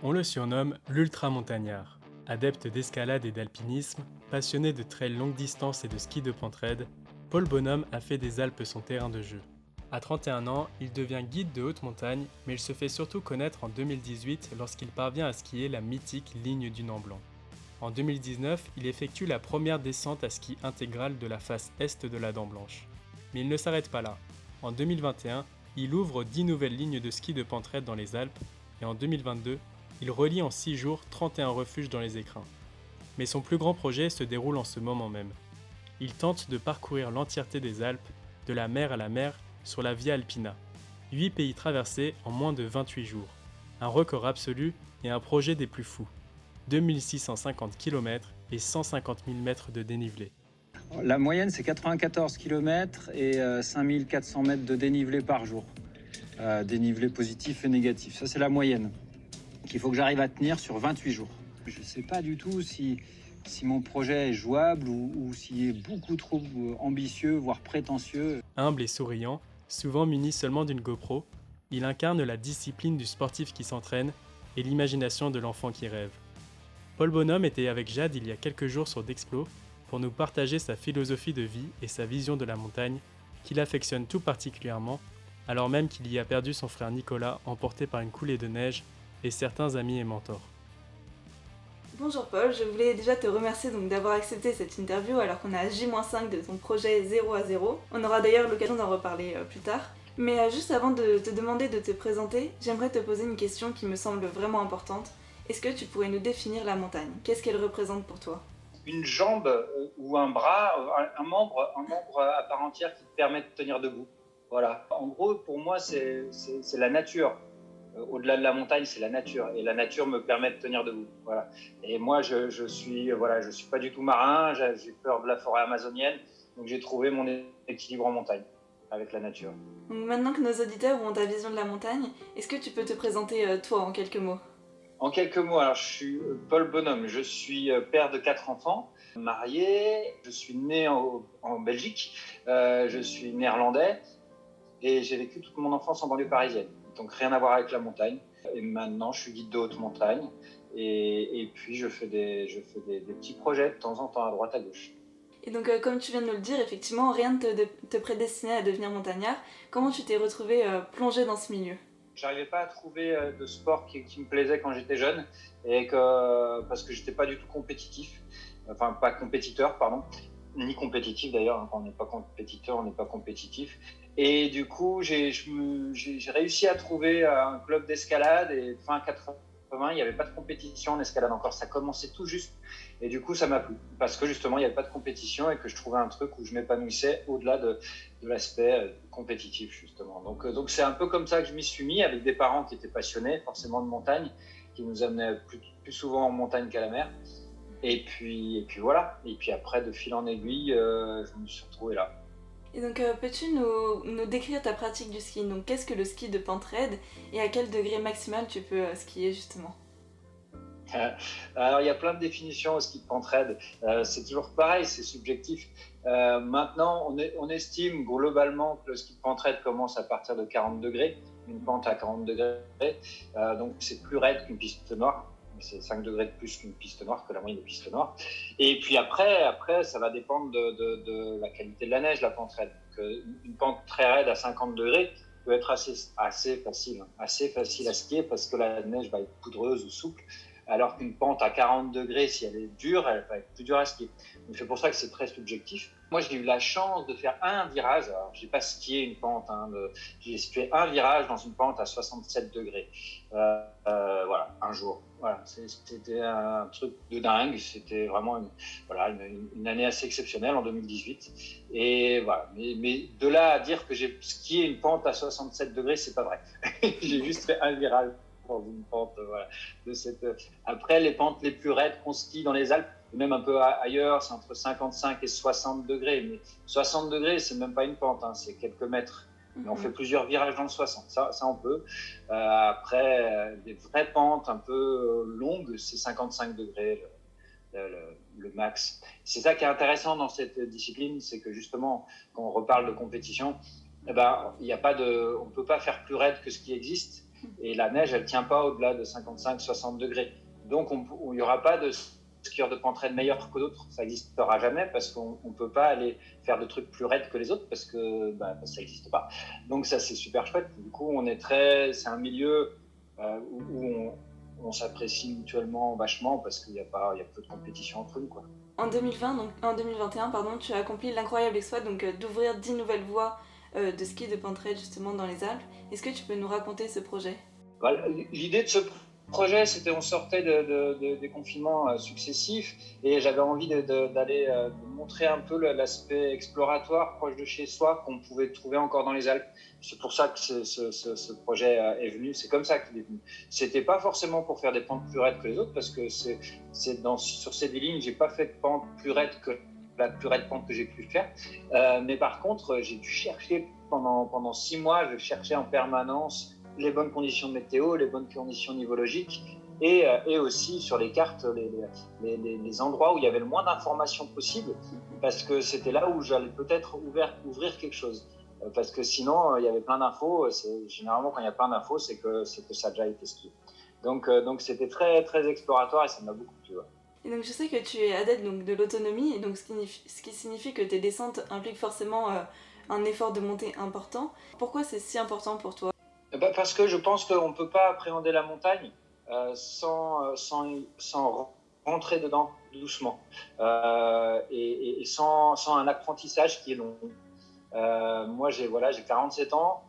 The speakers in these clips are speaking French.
On le surnomme l'ultramontagnard. Adepte d'escalade et d'alpinisme, passionné de trails longue distance et de ski de pente raide, Paul Bonhomme a fait des Alpes son terrain de jeu. À 31 ans, il devient guide de haute montagne, mais il se fait surtout connaître en 2018 lorsqu'il parvient à skier la mythique ligne du Nant Blanc. En 2019, il effectue la première descente à ski intégrale de la face est de la Dent Blanche. Mais il ne s'arrête pas là. En 2021, il ouvre 10 nouvelles lignes de ski de pente raide dans les Alpes, et en 2022, il relie en 6 jours 31 refuges dans les écrins. Mais son plus grand projet se déroule en ce moment même. Il tente de parcourir l'entièreté des Alpes, de la mer à la mer, sur la Via Alpina. 8 pays traversés en moins de 28 jours. Un record absolu et un projet des plus fous. 2650 km et 150 000 mètres de dénivelé. La moyenne, c'est 94 km et 5400 mètres de dénivelé par jour. Dénivelé positif et négatif. Ça, c'est la moyenne qu'il faut que j'arrive à tenir sur 28 jours. Je ne sais pas du tout si mon projet est jouable ou s'il est beaucoup trop ambitieux, voire prétentieux. Humble et souriant, souvent muni seulement d'une GoPro, il incarne la discipline du sportif qui s'entraîne et l'imagination de l'enfant qui rêve. Paul Bonhomme était avec Jade il y a quelques jours sur Dexplo pour nous partager sa philosophie de vie et sa vision de la montagne, qu'il affectionne tout particulièrement, alors même qu'il y a perdu son frère Nicolas emporté par une coulée de neige et certains amis et mentors. Bonjour Paul, je voulais déjà te remercier d'avoir accepté cette interview alors qu'on est à J-5 de ton projet 0 à 0. On aura d'ailleurs l'occasion d'en reparler plus tard. Mais juste avant de te demander de te présenter, j'aimerais te poser une question qui me semble vraiment importante. Est-ce que tu pourrais nous définir la montagne? Qu'est-ce qu'elle représente pour toi? Une jambe ou un bras, un membre à part entière qui te permet de tenir debout. Voilà. En gros, pour moi, c'est la nature. Au-delà de la montagne, c'est la nature. Et la nature me permet de tenir debout. Voilà. Et moi, je suis pas du tout marin. J'ai peur de la forêt amazonienne. Donc, j'ai trouvé mon équilibre en montagne avec la nature. Donc maintenant que nos auditeurs ont ta vision de la montagne, est-ce que tu peux te présenter toi en quelques mots? En quelques mots, alors je suis Paul Bonhomme, je suis père de 4 enfants, marié, je suis né en Belgique, je suis néerlandais et j'ai vécu toute mon enfance en banlieue parisienne. Donc rien à voir avec la montagne. Et maintenant, je suis guide de haute montagne et puis je fais des petits projets de temps en temps à droite à gauche. Et donc comme tu viens de nous le dire, effectivement, rien ne te prédestinait à devenir montagnard. Comment tu t'es retrouvé plongé dans ce milieu? J'arrivais pas à trouver de sport qui me plaisait quand j'étais jeune parce que j'étais pas du tout compétitif, enfin pas compétiteur pardon, ni compétitif d'ailleurs. Quand on n'est pas compétiteur, on n'est pas compétitif. Et du coup, j'ai réussi à trouver un club d'escalade et fin 80, il n'y avait pas de compétition en escalade encore, ça commençait tout juste. Et du coup, ça m'a plu parce que justement, il n'y avait pas de compétition et que je trouvais un truc où je m'épanouissais au-delà de l'aspect compétitif justement. Donc c'est un peu comme ça que je m'y suis mis, avec des parents qui étaient passionnés forcément de montagne, qui nous amenaient plus souvent en montagne qu'à la mer. Et puis voilà. Et puis après, de fil en aiguille, je me suis retrouvé là. Et donc peux-tu nous décrire ta pratique du ski? Donc qu'est-ce que le ski de pente raide et à quel degré maximal tu peux skier justement? Alors il y a plein de définitions au ski de pente raide. C'est toujours pareil, c'est subjectif. Maintenant, on estime globalement que le ski de pente raide commence à partir de 40 degrés, une pente à 40 degrés. Donc c'est plus raide qu'une piste noire. C'est 5 degrés de plus qu'une piste noire, que la moyenne des pistes noires. Et puis après, ça va dépendre de la qualité de la neige, la pente raide. Donc, une pente très raide à 50 degrés peut être assez facile à skier parce que la neige va être poudreuse ou souple, alors qu'une pente à 40 degrés, si elle est dure, elle va être plus dure à skier. Donc c'est pour ça que c'est très subjectif. Moi, j'ai eu la chance de faire un virage. Alors, j'ai pas skié une pente, j'ai fait un virage dans une pente à 67 degrés. Voilà, un jour. Voilà, c'était un truc de dingue. C'était vraiment une année assez exceptionnelle en 2018. Et voilà. Mais de là à dire que j'ai skié une pente à 67 degrés, c'est pas vrai. J'ai juste fait un virage dans une pente, voilà. Après, les pentes les plus raides qu'on skie dans les Alpes, même un peu ailleurs, c'est entre 55 et 60 degrés. Mais 60 degrés, c'est même pas une pente, c'est quelques mètres. Mais on fait plusieurs virages dans le 60, ça on peut. Après, des vraies pentes un peu longues, c'est 55 degrés le max. C'est ça qui est intéressant dans cette discipline, c'est que justement, quand on reparle de compétition, on peut pas faire plus raide que ce qui existe. Et la neige, elle ne tient pas au-delà de 55-60 degrés. Donc, il n'y aura pas de skieurs de pente raide meilleurs que d'autres. Ça n'existera jamais parce qu'on ne peut pas aller faire de trucs plus raides que les autres parce que ça n'existe pas. Donc, ça, c'est super chouette. Du coup, c'est un milieu où on s'apprécie mutuellement vachement parce qu'il y a peu de compétition entre nous, quoi. En 2021, tu as accompli l'incroyable exploit d'ouvrir 10 nouvelles voies de ski de pente raide justement dans les Alpes. Est-ce que tu peux nous raconter ce projet ? L'idée de ce projet, c'était on sortait des confinements successifs et j'avais envie d'aller montrer un peu l'aspect exploratoire proche de chez soi qu'on pouvait trouver encore dans les Alpes. C'est pour ça que ce projet est venu, c'est comme ça qu'il est venu. C'était pas forcément pour faire des pentes plus raides que les autres parce que sur ces 10 lignes, j'ai pas fait de pente plus raide que la plus raide pente que j'ai pu faire. Mais par contre, j'ai dû chercher pendant 6 mois, je cherchais en permanence les bonnes conditions de météo, les bonnes conditions nivologiques et aussi sur les cartes les endroits où il y avait le moins d'informations possible parce que c'était là où j'allais peut-être ouvrir quelque chose. Parce que sinon, il y avait plein d'infos. Généralement, quand il y a plein d'infos, c'est que ça a déjà été skié. Donc c'était très, très exploratoire et ça m'a beaucoup plu. Ouais. Et donc je sais que tu es adepte de l'autonomie, et donc ce qui signifie que tes descentes impliquent forcément un effort de montée important. Pourquoi c'est si important pour toi ? Parce que je pense qu'on ne peut pas appréhender la montagne sans rentrer dedans doucement et sans un apprentissage qui est long. Moi, j'ai 47 ans.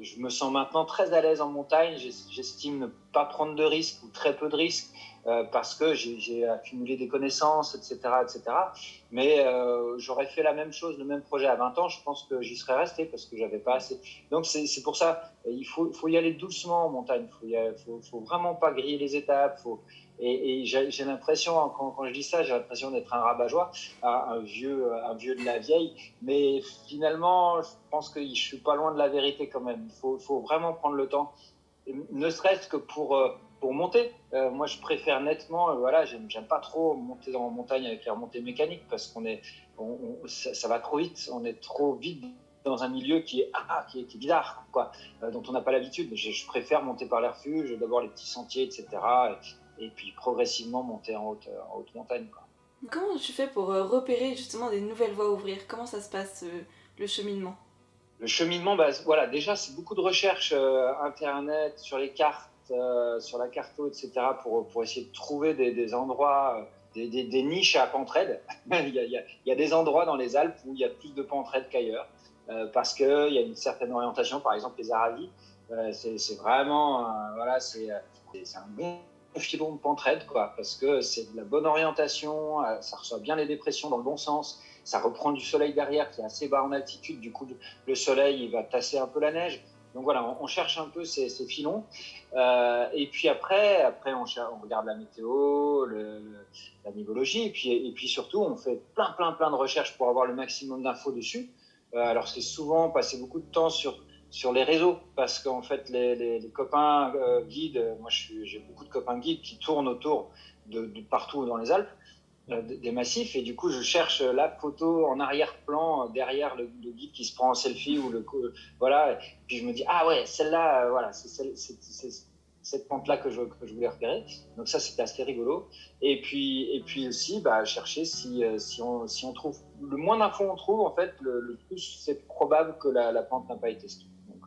Je me sens maintenant très à l'aise en montagne. J'estime ne pas prendre de risques ou très peu de risques parce que j'ai accumulé des connaissances, etc. etc. Mais j'aurais fait la même chose, le même projet à 20 ans, je pense que j'y serais resté parce que j'avais pas assez. Donc c'est pour ça, il faut y aller doucement en montagne. Faut vraiment pas griller les étapes. Et j'ai l'impression, quand je dis ça, j'ai l'impression d'être un rabat-joie, un vieux de la vieille. Mais finalement, je pense que je suis pas loin de la vérité quand même. Il faut vraiment prendre le temps, ne serait-ce que pour monter. Moi, je préfère nettement, j'aime pas trop monter en montagne avec les remontées mécaniques parce ça va trop vite. On est trop vite dans un milieu qui est bizarre, quoi, dont on n'a pas l'habitude. Je préfère monter par les refuges, d'abord les petits sentiers, etc. Et puis progressivement monter en haute montagne, quoi. Comment tu fais pour repérer justement des nouvelles voies à ouvrir ? Comment ça se passe, le cheminement ? Le cheminement, déjà, c'est beaucoup de recherches Internet, sur les cartes, sur la carto, etc., pour essayer de trouver des endroits, des niches à pente raide. il y a des endroits dans les Alpes où il y a plus de pente raide qu'ailleurs, parce qu'il y a une certaine orientation, par exemple les Aravis. C'est vraiment, c'est un bon filon de pente raide, quoi, parce que c'est de la bonne orientation, ça reçoit bien les dépressions dans le bon sens, ça reprend du soleil derrière qui est assez bas en altitude, du coup le soleil il va tasser un peu la neige. Donc voilà, on cherche un peu ces filons. Et puis après on regarde la météo, la nivologie, et puis surtout on fait plein de recherches pour avoir le maximum d'infos dessus. Alors c'est souvent passer beaucoup de temps sur les réseaux, parce qu'en fait les copains guides, moi j'ai beaucoup de copains guides qui tournent autour de partout dans les Alpes, des massifs, et du coup je cherche la photo en arrière-plan derrière le guide qui se prend en selfie ou voilà, et puis je me dis celle-là, c'est cette pente-là que je voulais repérer. Donc ça, c'était assez rigolo. Et puis aussi, chercher si on trouve le moins d'infos on trouve, en fait, le plus c'est probable que la pente n'a pas été skiée. Donc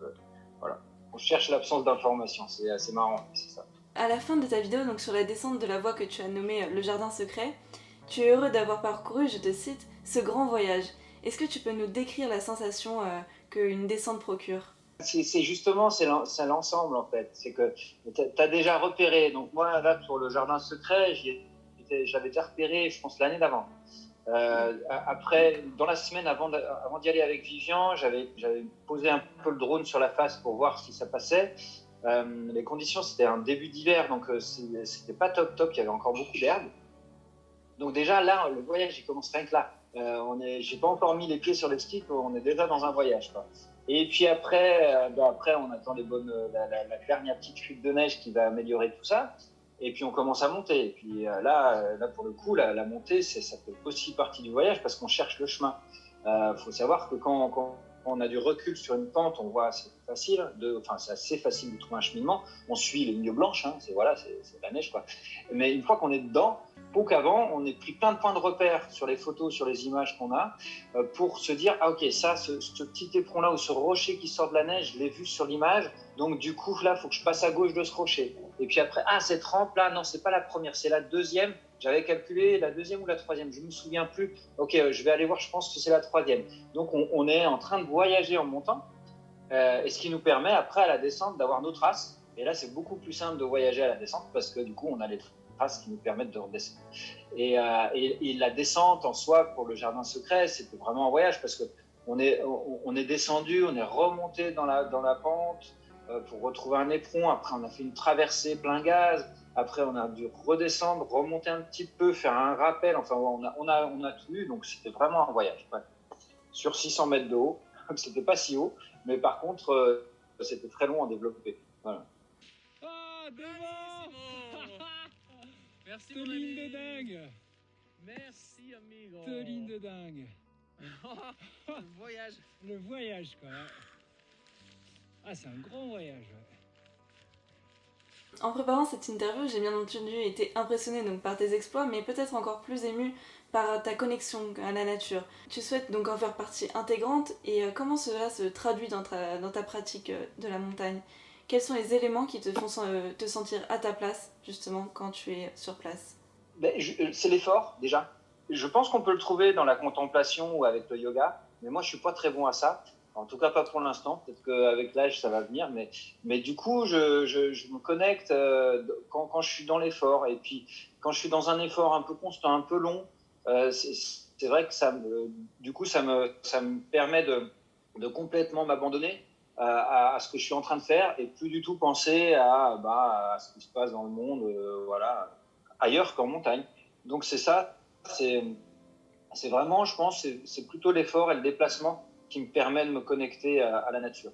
voilà, on cherche l'absence d'informations. C'est assez marrant, c'est ça. À la fin de ta vidéo, donc sur la descente de la voie que tu as nommée le jardin secret, tu es heureux d'avoir parcouru, je te cite, ce grand voyage. Est-ce que tu peux nous décrire la sensation qu'une descente procure ? C'est justement, c'est l'ensemble, en fait. C'est que tu as déjà repéré. Donc moi, là, sur le jardin secret, j'avais déjà repéré, je pense, l'année d'avant. Après, dans la semaine avant d'y aller avec Vivian, j'avais posé un peu le drone sur la face pour voir si ça passait. Les conditions, c'était un début d'hiver, donc c'était pas top, il y avait encore beaucoup d'herbe. Donc déjà, là, le voyage, il commence rien que là. J'ai pas encore mis les pieds sur le ski, on est déjà dans un voyage, quoi. Et puis après, on attend la dernière petite chute de neige qui va améliorer tout ça. Et puis on commence à monter. Et puis là pour le coup, la montée, ça fait aussi partie du voyage parce qu'on cherche le chemin. Faut savoir que quand Quand on a du recul sur une pente, on voit c'est facile, c'est assez facile de trouver un cheminement. On suit les lignes blanches, hein, c'est la neige, quoi. Mais une fois qu'on est dedans, faut qu'avant, on ait pris plein de points de repère sur les photos, sur les images qu'on a, pour se dire, ah ok, ça, ce petit éperon-là ou ce rocher qui sort de la neige, je l'ai vu sur l'image, donc du coup, là, il faut que je passe à gauche de ce rocher. Et puis après, cette rampe-là, non, c'est pas la première, c'est la deuxième. J'avais calculé la deuxième ou la troisième, je ne me souviens plus. Ok, je vais aller voir, je pense que c'est la troisième. Donc on est en train de voyager en montant, et ce qui nous permet après à la descente d'avoir nos traces. Et là, c'est beaucoup plus simple de voyager à la descente parce que du coup, on a les traces qui nous permettent de redescendre. Et la descente en soi pour le jardin secret, c'était vraiment un voyage parce qu'on est descendu, on est remonté dans la pente pour retrouver un éperon. Après, on a fait une traversée plein gaz. Après, on a dû redescendre, remonter un petit peu, faire un rappel. Enfin, on a tout eu, donc c'était vraiment un voyage. Ouais. Sur 600 mètres de haut, c'était pas si haut, mais par contre, c'était très long à développer. Voilà. Ah, devant. Merci, mon ami. De dingue. Merci, amigo. Ligne de dingue. Le voyage. Le voyage, quoi. Ah, c'est un grand voyage, ouais. En préparant cette interview, j'ai bien entendu été impressionnée donc par tes exploits, mais peut-être encore plus émue par ta connexion à la nature. Tu souhaites donc en faire partie intégrante, et comment cela se traduit dans ta pratique de la montagne? Quels sont les éléments qui te font te sentir à ta place, justement, quand tu es sur place? C'est l'effort, déjà. Je pense qu'on peut le trouver dans la contemplation ou avec le yoga, mais moi, je suis pas très bon à ça. En tout cas, pas pour l'instant. Peut-être qu'avec l'âge, ça va venir. Mais du coup, je me connecte quand je suis dans l'effort. Et puis, quand je suis dans un effort un peu constant, un peu long, c'est vrai que ça me permet de complètement m'abandonner à ce que je suis en train de faire et plus du tout penser à ce qui se passe dans le monde, ailleurs qu'en montagne. Donc, c'est ça. C'est vraiment, je pense, c'est plutôt l'effort et le déplacement qui me permet de me connecter à la nature.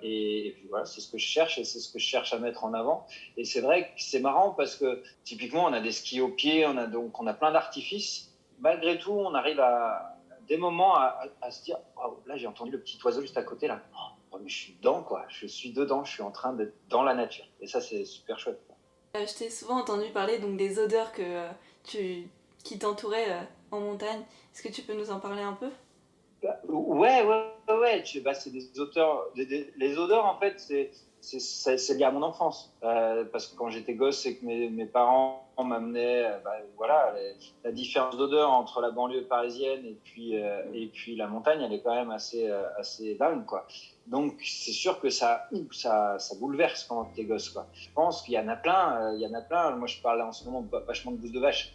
Et puis voilà, c'est ce que je cherche et c'est ce que je cherche à mettre en avant. Et c'est vrai que c'est marrant parce que typiquement, on a des skis au pied, on a plein d'artifices. Malgré tout, on arrive à des moments à se dire, oh, là j'ai entendu le petit oiseau juste à côté là. Oh, mais je suis dedans quoi, je suis dedans, je suis en train d'être dans la nature. Et ça c'est super chouette. Je t'ai souvent entendu parler donc des odeurs qui t'entouraient en montagne. Est-ce que tu peux nous en parler un peu? Ouais. C'est des odeurs. Les odeurs, en fait, c'est lié à mon enfance. Parce que quand j'étais gosse, c'est que mes parents m'amenaient, la différence d'odeur entre la banlieue parisienne et puis la montagne, elle est quand même assez dingue, quoi. Donc, c'est sûr que ça bouleverse quand t'es gosse, quoi. Je pense qu'il y en a plein, Moi, je parle en ce moment vachement de bouse de vache.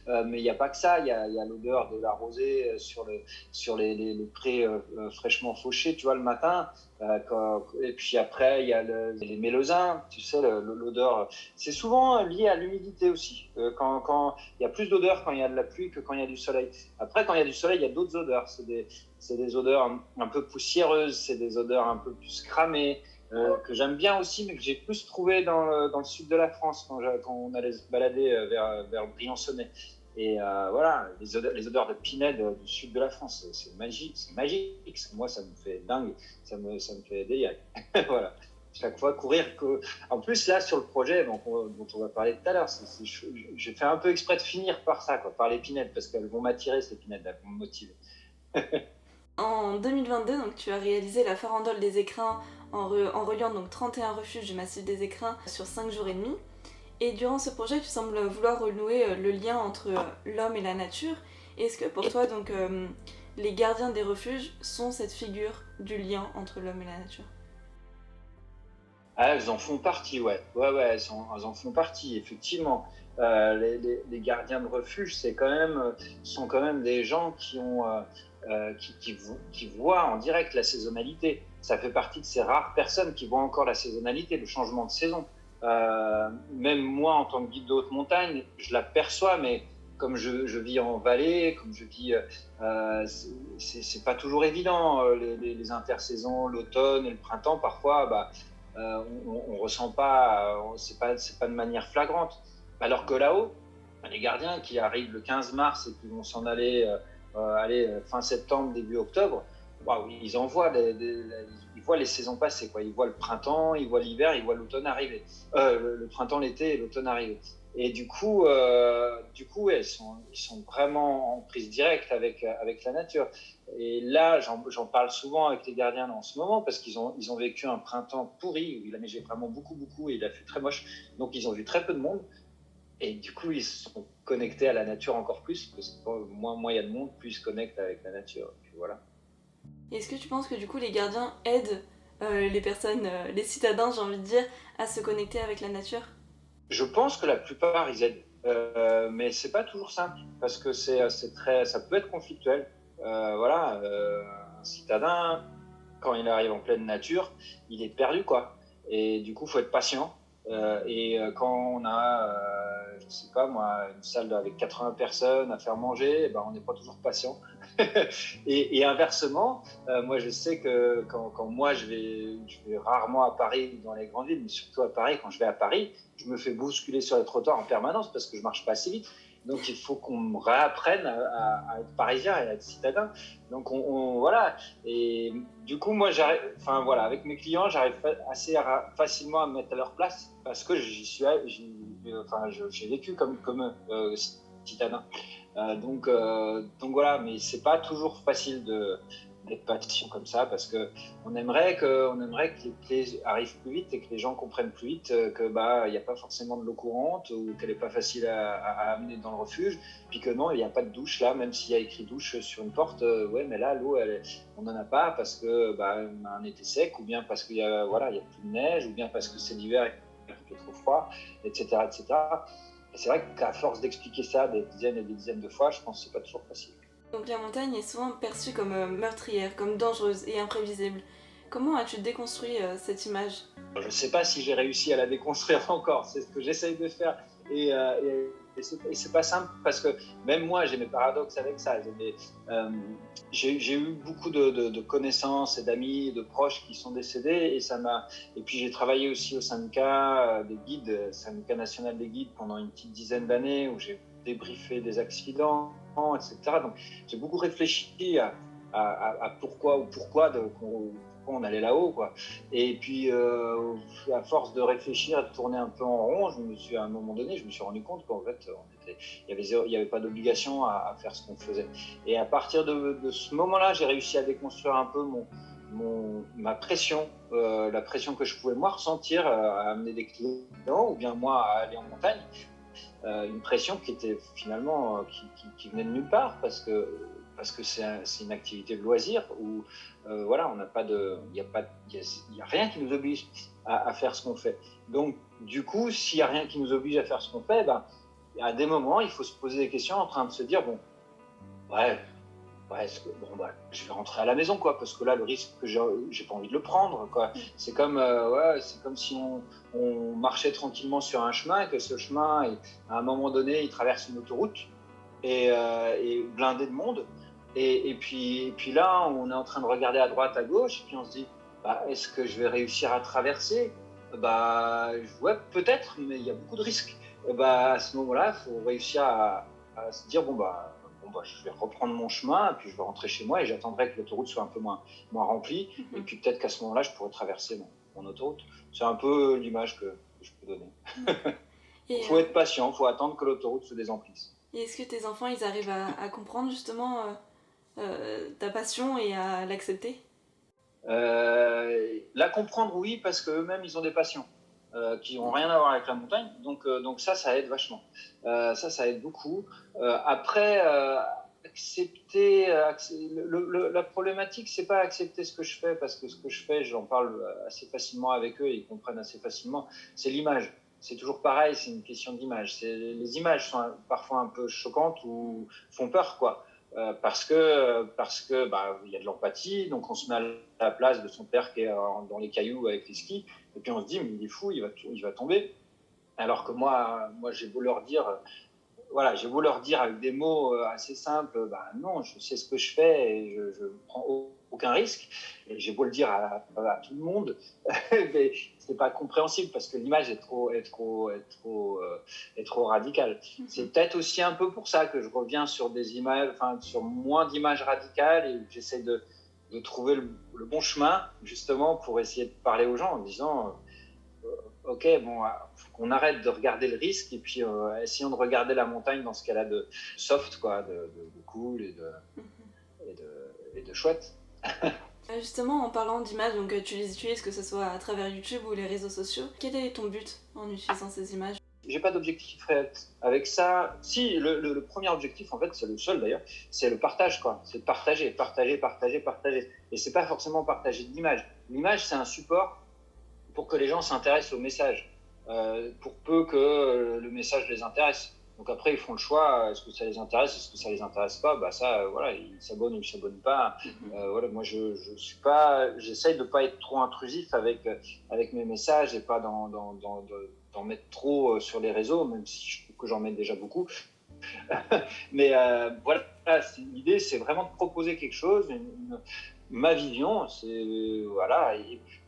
Mais il n'y a pas que ça, il y a l'odeur de la rosée sur les prés fraîchement fauchés, tu vois, le matin. Et puis après, il y a les mélosins, tu sais, l'odeur. C'est souvent lié à l'humidité aussi. Quand il y a plus d'odeur quand il y a de la pluie que quand il y a du soleil. Après, quand il y a du soleil, il y a d'autres odeurs. C'est des odeurs un peu poussiéreuses, c'est des odeurs un peu plus cramées. Que j'aime bien aussi, mais que j'ai plus trouvé dans le sud de la France quand on allait se balader vers Briançonnet. Et voilà, les odeurs de pinède du sud de la France, c'est magique. Moi, ça me fait dingue, ça me fait délire. Voilà, chaque fois courir. En plus, là, sur le projet dont on va parler tout à l'heure, j'ai fait un peu exprès de finir par ça, par les pinèdes, parce qu'elles vont m'attirer, ces pinèdes, elles vont me motiver. En 2022, donc, tu as réalisé la farandole des écrins en reliant donc 31 refuges du massif des écrins sur 5 jours et demi. Et durant ce projet, tu sembles vouloir renouer le lien entre l'homme et la nature. Est-ce que pour toi, donc, les gardiens des refuges sont cette figure du lien entre l'homme et la nature? Elles en font partie, ouais. Elles en font partie, effectivement. Les gardiens de refuge, sont quand même des gens qui voient en direct la saisonnalité. Ça fait partie de ces rares personnes qui voient encore la saisonnalité, le changement de saison. Même moi, en tant que guide de haute montagne, je l'aperçois, mais comme je vis en vallée, comme je vis, c'est pas toujours évident. Les intersaisons, l'automne et le printemps, parfois, on ressent pas, c'est pas de manière flagrante. Alors que là-haut, les gardiens qui arrivent le 15 mars et qui vont s'en aller fin septembre, début octobre, waouh, ils en voient, ils voient les saisons passer, quoi. Ils voient le printemps, ils voient l'hiver, ils voient l'automne arriver. Le printemps, l'été et l'automne arriver. Et ouais, ils sont vraiment en prise directe avec la nature. Et là, j'en parle souvent avec les gardiens en ce moment parce ils ont vécu un printemps pourri où il a neigé vraiment beaucoup, beaucoup et il a fait très moche. Donc, ils ont vu très peu de monde. Et du coup, ils sont connectés à la nature encore plus parce que moins il y a de monde, plus ils se connectent avec la nature. Puis voilà. Et est-ce que tu penses que du coup les gardiens aident les personnes, les citadins, j'ai envie de dire, à se connecter avec la nature? Je pense que la plupart, ils aident. Mais c'est pas toujours simple parce que ça peut être conflictuel. Voilà, un citadin, quand il arrive en pleine nature, il est perdu, quoi. Et du coup, il faut être patient. Quand on a, je sais pas moi, une salle avec 80 personnes à faire manger, ben, on n'est pas toujours patient. Inversement, moi je sais que quand moi je vais rarement à Paris dans les grandes villes, mais surtout à Paris, quand je vais à Paris, je me fais bousculer sur les trottoirs en permanence parce que je marche pas assez vite. Donc il faut qu'on me réapprenne à être parisien et à être citadin. Donc voilà. Et du coup, moi, enfin voilà, avec mes clients, j'arrive assez facilement à me mettre à leur place parce que j'ai vécu comme citadin. Donc voilà, mais c'est pas toujours facile d'être patient comme ça parce que on aimerait que les clés arrivent plus vite et que les gens comprennent plus vite que il n'y a pas forcément de l'eau courante ou qu'elle est pas facile à amener dans le refuge, puis que non, il n'y a pas de douche là, même s'il y a écrit douche sur une porte, ouais, mais là l'eau, on n'en a pas parce que un été sec, ou bien parce qu'il y a il y a plus de neige, ou bien parce que c'est l'hiver et qu'il fait trop froid, etc., etc. Et c'est vrai qu'à force d'expliquer ça des dizaines et des dizaines de fois, je pense que c'est pas toujours facile. Donc la montagne est souvent perçue comme meurtrière, comme dangereuse et imprévisible. Comment as-tu déconstruit cette image? Je ne sais pas si j'ai réussi à la déconstruire encore, c'est ce que j'essaye de faire. C'est pas simple parce que même moi j'ai mes paradoxes avec ça. J'ai eu beaucoup de connaissances et d'amis et de proches qui sont décédés et puis j'ai travaillé aussi au syndicat des guides, syndicat national des guides pendant une petite dizaine d'années où j'ai débriefé des accidents, etc. Donc j'ai beaucoup réfléchi à pourquoi on allait là-haut, quoi. Et puis, à force de réfléchir et de tourner un peu en rond, à un moment donné, je me suis rendu compte qu'en fait, il y avait pas d'obligation à faire ce qu'on faisait. Et à partir de ce moment-là, j'ai réussi à déconstruire un peu ma pression, la pression que je pouvais moi ressentir à amener des clients ou bien moi à aller en montagne. Une pression qui était finalement qui venait de nulle part parce que c'est une activité de loisir où voilà, on n'a pas de, il y a rien qui nous oblige à faire ce qu'on fait. Donc du coup, s'il y a rien qui nous oblige à faire ce qu'on fait, à des moments, il faut se poser des questions en train de se dire bon, ouais, je vais rentrer à la maison, quoi, parce que là, le risque que j'ai pas envie de le prendre, quoi. C'est comme si on marchait tranquillement sur un chemin et que ce chemin, à un moment donné, il traverse une autoroute et blindé de monde. Et puis là, on est en train de regarder à droite, à gauche, et puis on se dit, est-ce que je vais réussir à traverser? Ouais, peut-être, mais il y a beaucoup de risques. À ce moment-là, il faut réussir à se dire, je vais reprendre mon chemin, et puis je vais rentrer chez moi et j'attendrai que l'autoroute soit un peu moins remplie. Et puis peut-être qu'à ce moment-là, je pourrais traverser mon autoroute. C'est un peu l'image que je peux donner. Il faut être patient, il faut attendre que l'autoroute se désemplisse. Et est-ce que tes enfants, ils arrivent à comprendre justement ta passion et à l'accepter? La comprendre, oui, parce qu'eux-mêmes, ils ont des passions qui n'ont rien à voir avec la montagne. Donc ça aide vachement. Ça aide beaucoup. Après, la problématique, c'est pas accepter ce que je fais, parce que ce que je fais, j'en parle assez facilement avec eux, et ils comprennent assez facilement. C'est l'image. C'est toujours pareil, c'est une question d'image. Les images sont parfois un peu choquantes ou font peur, quoi. Parce que il y a de l'empathie, donc on se met à la place de son père qui est dans les cailloux avec les skis, et puis on se dit mais il est fou, il va tomber. Alors que moi j'ai beau leur dire, voilà, j'ai beau leur dire avec des mots assez simples, non, je sais ce que je fais et je prends aucun risque. Et j'ai beau le dire à tout le monde, mais c'est pas compréhensible parce que l'image est trop radicale. C'est peut-être aussi un peu pour ça que je reviens sur des images, enfin sur moins d'images radicales et j'essaie de trouver le bon chemin, justement, pour essayer de parler aux gens en disant ok, bon, faut qu'on arrête de regarder le risque et puis essayons de regarder la montagne dans ce qu'elle a de soft, quoi, de cool et de chouette. Justement, en parlant d'images, donc tu les utilises que ce soit à travers YouTube ou les réseaux sociaux. Quel est ton but en utilisant ces images? J'ai pas d'objectif réel avec ça. Si, le premier objectif, en fait, c'est le seul d'ailleurs, c'est le partage, quoi. C'est de partager, partager, partager, partager. Et c'est pas forcément partager de l'image. L'image, c'est un support pour que les gens s'intéressent au message, pour peu que le message les intéresse. Donc après, ils font le choix, est-ce que ça les intéresse, est-ce que ça les intéresse pas, bah ça, voilà, ils s'abonnent ou ils s'abonnent pas. Voilà, moi, je suis pas, j'essaye de pas être trop intrusif avec mes messages et pas d'en mettre trop sur les réseaux, même si je trouve que j'en mets déjà beaucoup. Mais voilà, l'idée, c'est vraiment de proposer quelque chose, ma vision, c'est voilà,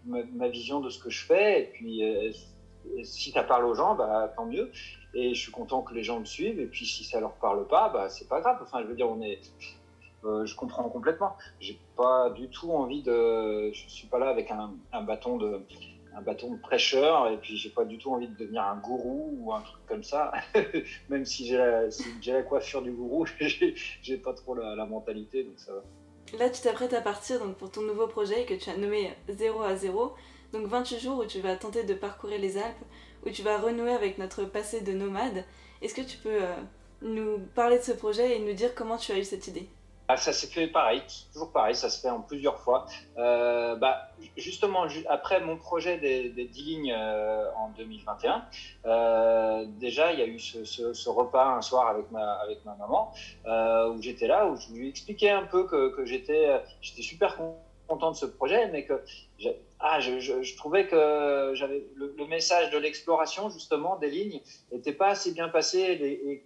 ma vision de ce que je fais. Et puis, si ça parle aux gens, bah, tant mieux. Et je suis content que les gens me suivent. Et puis, si ça leur parle pas, bah, c'est pas grave. Enfin, je veux dire, je comprends complètement. J'ai pas du tout envie je suis pas là avec un bâton de prêcheur, et puis j'ai pas du tout envie de devenir un gourou ou un truc comme ça. Même si j'ai la coiffure du gourou, j'ai pas trop la mentalité, donc ça va. Là, tu t'apprêtes à partir donc, pour ton nouveau projet que tu as nommé 0 à 0. Donc 28 jours où tu vas tenter de parcourir les Alpes, où tu vas renouer avec notre passé de nomade. Est-ce que tu peux nous parler de ce projet et nous dire comment tu as eu cette idée? Ah, ça s'est fait pareil, toujours pareil, ça se fait en plusieurs fois. Bah, justement, après mon projet des 10 lignes en 2021, déjà il y a eu ce repas un soir avec ma maman, où j'étais là, où je lui expliquais un peu que j'étais super content de ce projet, mais que je trouvais que j'avais le message de l'exploration, justement, des lignes, n'était pas assez bien passé, et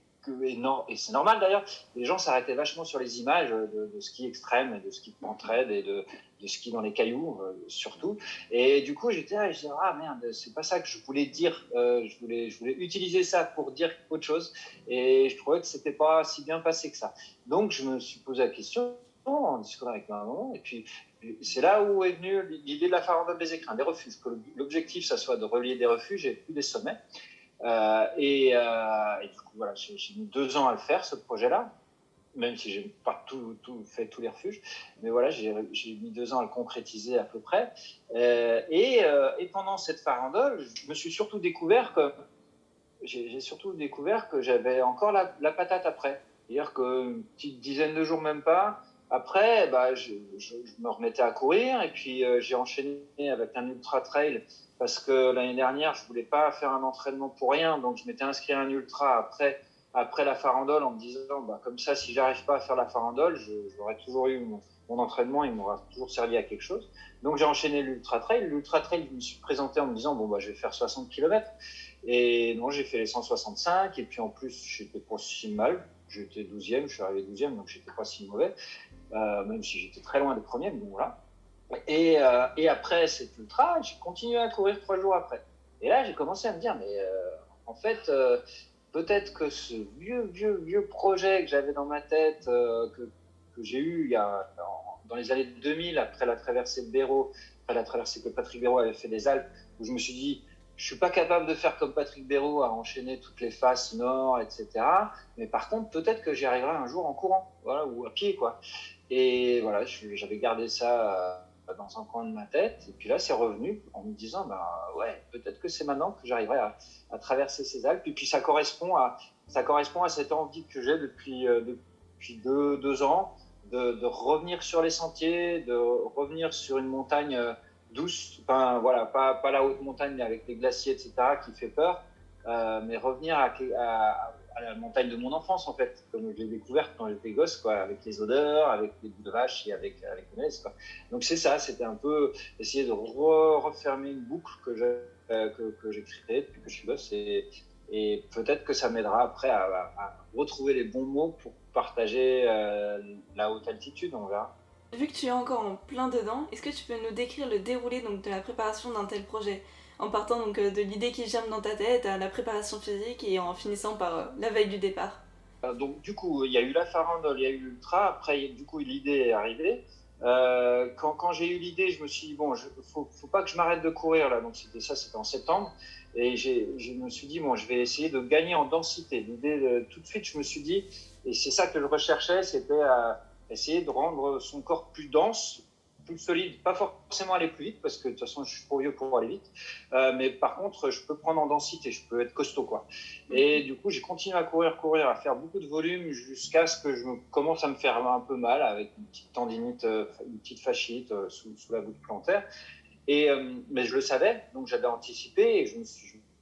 c'est normal d'ailleurs, les gens s'arrêtaient vachement sur les images de ski extrême et de ski de pentraide et de ski dans les cailloux, surtout. Et du coup, j'étais là et je disais, ah merde, c'est pas ça que je voulais dire. Je voulais utiliser ça pour dire autre chose. Et je trouvais que c'était pas si bien passé que ça. Donc, je me suis posé la question en discutant avec ma maman. Et puis, c'est là où est venue l'idée de la farandole des écrins, des refuges. Que l'objectif, ça soit de relier des refuges et plus des sommets. Et du coup, voilà, j'ai mis 2 ans à le faire, ce projet-là, même si j'ai pas fait tous les refuges. Mais voilà, j'ai mis 2 ans à le concrétiser à peu près. Et pendant cette farandole, je me suis surtout découvert que j'avais encore la patate après. C'est-à-dire qu'une petite dizaine de jours, même pas, après, bah, je me remettais à courir. Et puis, j'ai enchaîné avec un ultra trail parce que l'année dernière, je voulais pas faire un entraînement pour rien. Donc, je m'étais inscrit à un ultra après la farandole en me disant, bah, comme ça, si j'arrive pas à faire la farandole, j'aurais toujours eu mon entraînement, il m'aura toujours servi à quelque chose. Donc, j'ai enchaîné l'ultra trail. L'ultra trail, je me suis présenté en me disant, bon, bah, je vais faire 60 km. Et non, j'ai fait les 165. Et puis, en plus, j'étais pas si mal. J'étais 12e, je suis arrivé 12e, donc j'étais pas si mauvais. Même si j'étais très loin des premiers, mais bon, voilà. Et après cet ultra, j'ai continué à courir 3 jours après. Et là, j'ai commencé à me dire, mais en fait, peut-être que ce vieux projet que j'avais dans ma tête, que j'ai eu dans les années 2000, après la traversée de Béraud, après la traversée que Patrick Béraud avait fait des Alpes, où je me suis dit, je suis pas capable de faire comme Patrick Béraud, à enchaîner toutes les faces nord, etc. Mais par contre, peut-être que j'y arriverai un jour en courant, voilà, ou à pied, quoi. Et voilà, j'avais gardé ça dans un coin de ma tête. Et puis là, c'est revenu en me disant, bah ouais, peut-être que c'est maintenant que j'arriverai à traverser ces Alpes. Et puis ça correspond à cette envie que j'ai depuis 2 ans de revenir sur les sentiers, de revenir sur une montagne douce. Enfin voilà, pas la haute montagne mais avec les glaciers, etc., qui fait peur, mais revenir à la montagne de mon enfance, en fait, comme je l'ai découverte quand j'étais gosse, quoi, avec les odeurs, avec les bouts de vache et avec les laisse, quoi. Donc c'est ça, c'était un peu essayer de refermer une boucle que j'ai créée depuis que je suis gosse, et peut-être que ça m'aidera après à retrouver les bons mots pour partager la haute altitude, on verra. Vu que tu es encore en plein dedans, est-ce que tu peux nous décrire le déroulé donc, de la préparation d'un tel projet? En partant donc, de l'idée qui germe dans ta tête à la préparation physique et en finissant par la veille du départ. Donc du coup, il y a eu la farandole, il y a eu l'ultra, après du coup l'idée est arrivée. Quand j'ai eu l'idée, je me suis dit, bon, faut pas que je m'arrête de courir là. Donc c'était en septembre. Et je me suis dit, bon, je vais essayer de gagner en densité. L'idée, tout de suite, je me suis dit, et c'est ça que je recherchais, c'était essayer de rendre son corps plus dense, plus solide, pas forcément aller plus vite, parce que de toute façon, je suis trop vieux pour aller vite. Mais par contre, je peux prendre en densité, je peux être costaud, quoi. Et du coup, j'ai continué à courir, à faire beaucoup de volume jusqu'à ce que je commence à me faire un peu mal avec une petite tendinite, une petite fasciite sous la voûte plantaire. Mais je le savais, donc j'avais anticipé et je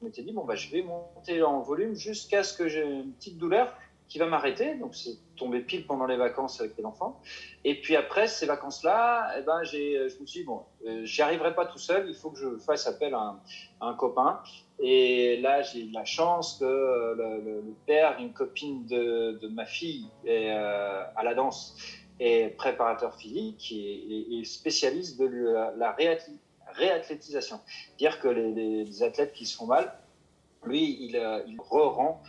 m'étais dit, bon, bah, je vais monter en volume jusqu'à ce que j'ai une petite douleur qui va m'arrêter. Donc c'est tombé pile pendant les vacances avec l'enfant. Et puis après ces vacances-là, eh ben, je me suis dit, bon, j'y arriverai pas tout seul, il faut que je fasse appel à un copain. Et là, j'ai eu la chance que le père d'une copine de ma fille est à la danse et préparateur physique et spécialiste de la réathlétisation. Dire que les athlètes qui se font mal, lui, il re-rend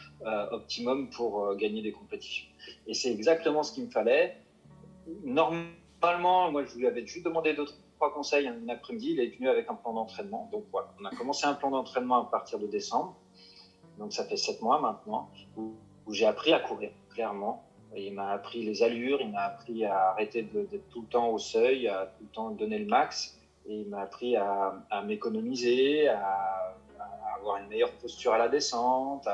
optimum pour gagner des compétitions. Et c'est exactement ce qu'il me fallait. Normalement, moi, je lui avais juste demandé 2-3 conseils un après-midi. Il est venu avec un plan d'entraînement. Donc voilà, on a commencé un plan d'entraînement à partir de décembre. Donc ça fait 7 mois maintenant où j'ai appris à courir, clairement. Et il m'a appris les allures, il m'a appris à arrêter d'être tout le temps au seuil, à tout le temps donner le max. Et il m'a appris à m'économiser, à avoir une meilleure posture à la descente.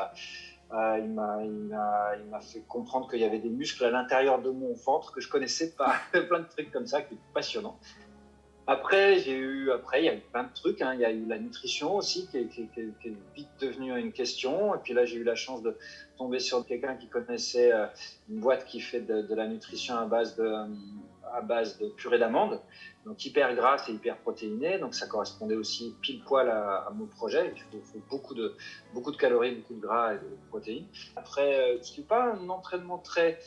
Il m'a fait comprendre qu'il y avait des muscles à l'intérieur de mon ventre que je connaissais pas. Plein de trucs comme ça qui étaient passionnants. Après, il y a eu plein de trucs. Il y a eu la nutrition aussi qui est vite devenue une question. Et puis là, j'ai eu la chance de tomber sur quelqu'un qui connaissait une boîte qui fait de la nutrition à base de purée d'amandes, donc hyper grasse et hyper protéinée. Donc ça correspondait aussi pile poil à mon projet. Il faut beaucoup de calories, beaucoup de gras et de protéines. Après, ce n'est pas un entraînement très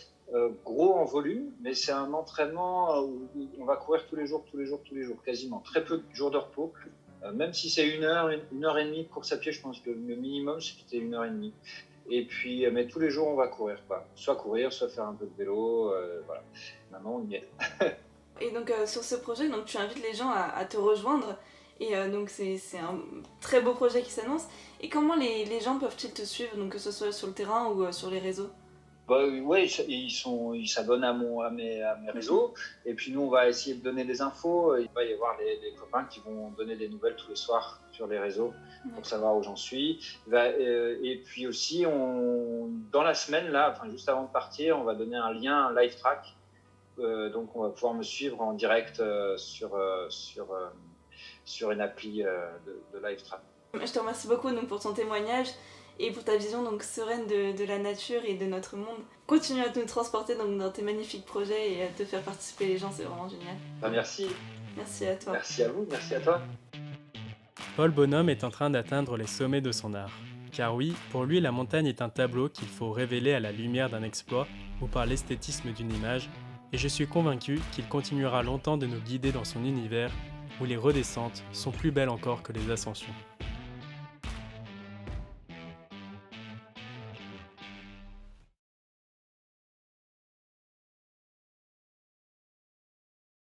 gros en volume, mais c'est un entraînement où on va courir tous les jours, quasiment. Très peu de jours de repos. Même si c'est 1 heure et demie de course à pied, je pense que le minimum, c'était 1 heure et demie. Et puis, mais tous les jours, on va courir, quoi. Soit courir, soit faire un peu de vélo. Voilà. Maintenant, on y est. Et donc sur ce projet, donc, tu invites les gens à te rejoindre. Et donc c'est un très beau projet qui s'annonce. Et comment les gens peuvent-ils te suivre, donc, que ce soit sur le terrain ou sur les réseaux? Bah, ouais, ils s'abonnent à mes réseaux. Et puis nous, on va essayer de donner des infos. Il va y avoir des copains qui vont donner des nouvelles tous les soirs sur les réseaux pour savoir où j'en suis. Et puis aussi, dans la semaine, là, enfin, juste avant de partir, on va donner un lien, un live track. Donc on va pouvoir me suivre en direct sur une appli de live track. Je te remercie beaucoup donc, pour ton témoignage et pour ta vision donc, sereine de la nature et de notre monde. Continue à nous transporter donc, dans tes magnifiques projets et à te faire participer les gens, c'est vraiment génial. Merci. Merci à toi. Merci à vous, merci à toi. Paul Bonhomme est en train d'atteindre les sommets de son art. Car oui, pour lui, la montagne est un tableau qu'il faut révéler à la lumière d'un exploit ou par l'esthétisme d'une image, et je suis convaincu qu'il continuera longtemps de nous guider dans son univers où les redescentes sont plus belles encore que les ascensions.